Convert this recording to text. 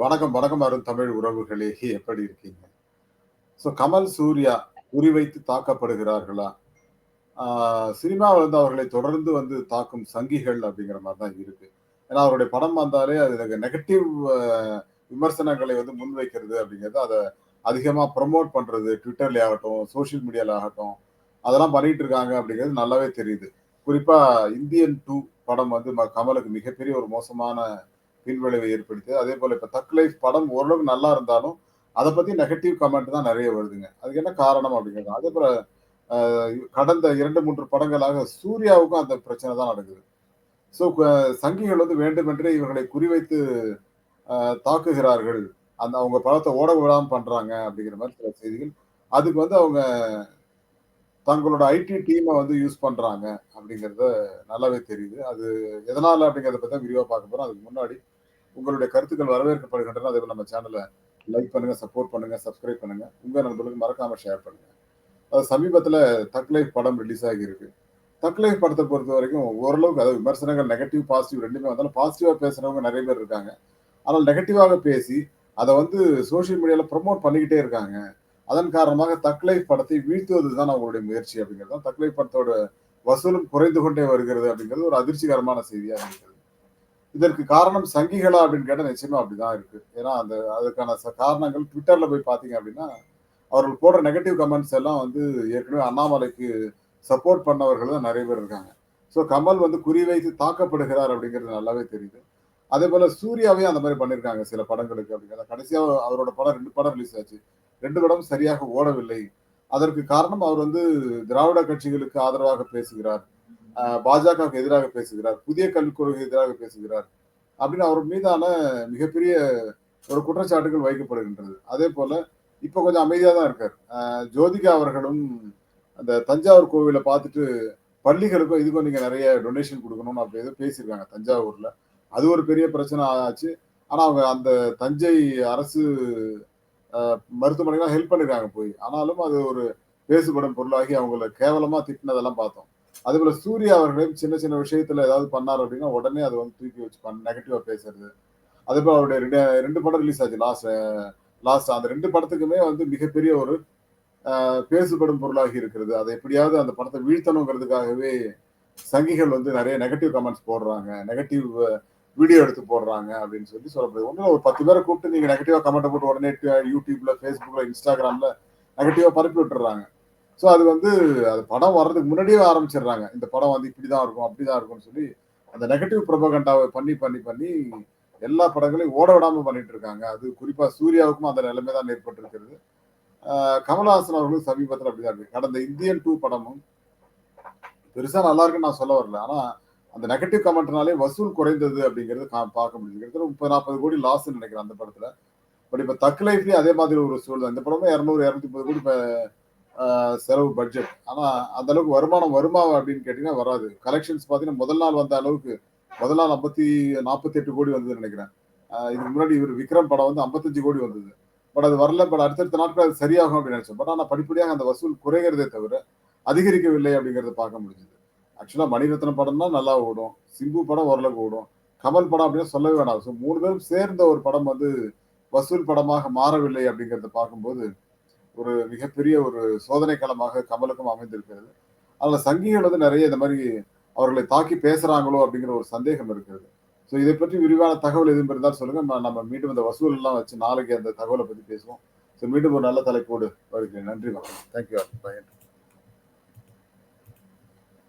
வணக்கம், வணக்கம் அருண் தமிழ் உறவுகளே! எப்படி இருக்கீங்க? கமல், சூர்யா குறிவைத்து தாக்கப்படுகிறார்களா? ஆ சினிமாவுல வந்து அவர்களை தொடர்ந்து வந்து தாக்கும் சங்கிகள் அப்படிங்கிற மாரி தான் இருக்கு. ஏன்னா, அவருடைய படம் வந்தாலே அது நெகட்டிவ் அ விமர்சனங்களை வந்து முன்வைக்கிறது அப்படிங்கிறது, அத அதிகமா ப்ரமோட் பண்றது Twitterல ஆகட்டும், சோசியல் மீடியால ஆகட்டும், அதெல்லாம் பண்ணிட்டு இருக்காங்க அப்படிங்கிறது நல்லாவே தெரியுது. குறிப்பா இந்தியன் 2 படம் வந்து கமலுக்கு மிகப்பெரிய ஒரு மோசமான பின்விளைவை ஏற்படுத்தியது. அதேபோல இப்ப தக் லைஃப் படம் ஓரளவுக்கு நல்லா இருந்தாலும், அத பத்தி நெகட்டிவ் கமெண்ட் தான் நெறைய வருதுங்க. அதுக்கு என்ன காரணம் அப்படிங்கிறது. அதேபோல அ கடந்த 2, 3 படங்களாக சூர்யாவுக்கும் அந்த பிரச்சனை தான் நடக்குது. ஸோ சங்கிகள் வந்து வேண்டுமென்றே இவர்களை குறிவைத்து அ தாக்குகிறார்கள். அவங்க படத்த ஓட விடாம பண்றாங்க அப்படிங்கிற மாரி சில செய்திகள். அதுக்கு வந்து அவங்க தங்களோட ஐடி டீம வந்து யூஸ் பண்றாங்க அப்படிங்கிறது நல்லாவே தெரியுது. அது எதனால அப்படிங்கிறத பத்தி தான் விரிவா பார்க்க போறோம். அதுக்கு முன்னாடி உங்களுடைய கருத்துக்கள் வரவேற்கப்படுகின்றன. அதேபோல நம்ம சேனல லைக் பண்ணுங்க, சப்போர்ட் பண்ணுங்க, சப்ஸ்கிரைப் பண்ணுங்க. உங்க நண்பர்களுக்கு மறக்காம ஷேர் பண்ணுங்க. சமீபத்தில தக் லைஃப் படம் ரிலீஸ் ஆகியிருக்கு. தக் லைஃப் படத்த பொறுத்தவரைக்கும் ஓரளவுக்கு அதாவது விமர்சனங்கள் நெகட்டிவ், பாசிட்டிவ் 2மே வந்தாலும் பாசிட்டிவா பேசுறவங்க நெறைய பேர் இருக்காங்க. ஆனால் நெகட்டிவாக பேசி, அத வந்து சோசியல் மீடியால ப்ரமோட் பண்ணிக்கிட்டே இருக்காங்க. அதன் காரணமாக தக் லைஃப் படத்தை வீழ்த்துவது தான் அவங்களுடைய முயற்சி அப்படிங்கிறது தான். தக் லைஃப் படத்தோட வசூலும் குறைந்து கொண்டே வருகிறது அப்படிங்கிறது ஒரு அதிர்ச்சிகரமான செய்தியா இருக்கிறது. இதற்கு காரணம் சங்கிகளா அப்படின்னு கேட்டா நிச்சயமா அப்படிதான் இருக்கு. ஏன்னா அதுக்கான காரணங்கள் Twitterல போய் பார்த்தீங்க அப்படின்னா, அவர்கள் போடுற நெகட்டிவ் கமெண்ட்ஸ் எல்லாம் வந்து ஏற்கனவே அண்ணாமலைக்கு சப்போர்ட் பண்ணவர்கள் தான் நெறைய பேர் இருக்காங்க. கமல் வந்து குறிவைத்து தாக்கப்படுகிறார் அப்படிங்கிறது நல்லாவே தெரியுது. அதேபோல சூர்யாவையும் அந்த மாரி பண்ணியிருக்காங்க சில படங்களுக்கு அப்படிங்கிறத. கடைசியா அவரோட படம் 2 படம் ரிலீஸ் ஆச்சு. 2 படமும் சரியாக ஓடவில்லை. அதற்கு காரணம் அவர் வந்து திராவிட கட்சிகளுக்கு ஆதரவாக பேசுகிறார். பாஜகவுக்கு எதிராக பேசுகிறார். புதிய கல்விக் கொள்கைக்கு எதிராக பேசுகிறார். அப்படின்னு அவர் மீதான மிகப்பெரிய ஒரு குற்றச்சாட்டுகள் வைக்கப்படுகின்றது. அதேபோல இப்ப கொஞ்சம் அமைதியா தான் இருக்காரு. ஜோதிகா அவர்களும் அந்த தஞ்சாவூர் கோவில பார்த்துட்டு பள்ளிகளுக்கும் இதுக்கும் நீங்க நெறைய டொனேஷன் குடுக்கணும்னு அப்படி ஏதோ பேசியிருக்காங்க தஞ்சாவூர்ல. அது ஒரு பெரிய பிரச்சனை ஆச்சு. ஆனா அவங்க அந்த தஞ்சை அரசு மருத்துவமனைக்குலாம் ஹெல்ப் பண்ணிருக்காங்க போய். ஆனாலும் அது ஒரு பேசுபடும் பொருளாகி அவங்கள கேவலமா திட்டினதெல்லாம் பார்த்தோம். அதேபோல சூர்யா அவர்களையும் சின்ன சின்ன விஷயத்துல ஏதாவது பண்ணாரு அப்படின்னா, உடனே அத வந்து தூக்கி வச்சு நெகட்டிவா பேசுறது. அதேபோல அவருடைய 2 படம் ரிலீஸ் ஆச்சு. லாஸ்ட் அந்த 2 படத்துக்குமே வந்து மிகப்பெரிய ஒரு பேசுபடும் பொருளாகி இருக்கிறது. அத எப்படியாவது அந்த படத்த வீழ்த்தணுங்கிறதுக்காகவே சங்கிகள் வந்து நெறைய நெகட்டிவ் கமெண்ட்ஸ் போடுறாங்க. நெகட்டிவ் வீடியோ எடுத்து போடுறாங்க அப்படின்னு சொல்லி சொல்லப்படுது. ஒண்ணும் இல்ல ஒரு 10 பேர கூப்பிட்டு நீங்க நெகட்டிவா கமெண்ட்ட போட்டு உடனே YouTubeல, Facebookல, Instagramல நெகட்டிவா பரப்பி விட்டுர்றாங்க. அது வந்து அது படம் வர்றதுக்கு முன்னாடியே ஆரம்பிச்சுடுறாங்க. இந்த படம் வந்து இப்படிதான் இருக்கும், அப்படிதான் இருக்கும்னு சொல்லி அந்த நெகட்டிவ் புரொபகண்டாவ பண்ணி எல்லா படங்களையும் ஓட விடாம பண்ணிட்டு இருக்காங்க. அது குறிப்பா சூர்யாவுக்கும் அந்த நிலைமை தான் ஏற்பட்டிருக்கிறது. கமலஹாசன் அவர்களும் சமீபத்தில அப்படிதான் இருக்கு. கடந்த இந்தியன் 2 படமும் பெருசா நல்லா இருக்குன்னு நான் சொல்ல வரல. ஆனா அந்த நெகட்டிவ் கமெண்ட்னாலே வசூல் குறைந்தது அப்படிங்கிறது பார்க்க முடியுது. கிட்டத்தட்ட 30, 40 கோடி லாஸ்ன்னு நெனைக்கிறேன் அந்த படத்துல. பட் இப்ப தக் லைஃப்லயும் அதே மாதிரி ஒரு சூழல் தான். இந்த படமே 200, 230 கோடி செலவு பட்ஜெட். ஆனா அந்த அளவுக்கு வருமானம் வருமா அப்படின்னு கேட்டீங்கன்னா வராது. கலெக்ஷன்ஸ் பார்த்தீங்கன்னா முதல் நாள் வந்த அளவுக்கு முதல் நாள் 48 கோடி வந்ததுன்னு நெனைக்கிறேன். இதுக்கு முன்னாடி இவரு விக்ரம் படம் வந்து 55 கோடி வந்தது. பட் அது வரல. பட் அடுத்தடுத்த நாட்கள் அது சரியாகும் அப்படின்னு நெனைச்சோம். பட் ஆனா படிப்படியாக அந்த வசூல் குறைகிறதே தவிர, அதிகரிக்கவில்லை அப்படிங்கிறத பார்க்க முடிஞ்சது. ஆக்சுவலா மணிரத்னம் படம் தான் நல்லா ஓடும். சிம்பு படம் ஓரளவுக்கு ஓடும். கமல் படம் அப்படின்னு சொல்லவே வேணாம். 3 பேரும் சேர்ந்த ஒரு படம் வந்து வசூல் படமாக மாறவில்லை அப்படிங்கிறத பார்க்கும்போது, ஒரு மிகப்பெரிய ஒரு சோதனை களமாக கமலுக்கும் அமைந்திருக்கிறது. அதுல சங்கிகள் வந்து நெறைய இந்த மாரி அவர்களை தாக்கி பேசுறாங்களோ அப்படிங்கிற ஒரு சந்தேகம் இருக்கிறது. இதை பற்றி விரிவான தகவல் எதுவும் இருந்தால் சொல்லுங்க. நம்ம மீண்டும் இந்த வசூல் எல்லாம் வச்சு நாளைக்கு அந்த தகவல பத்தி பேசுவோம். மீண்டும் ஒரு நல்ல தலைப்போடு வருகிறேன். நன்றி வணக்கம். Thank you. பை.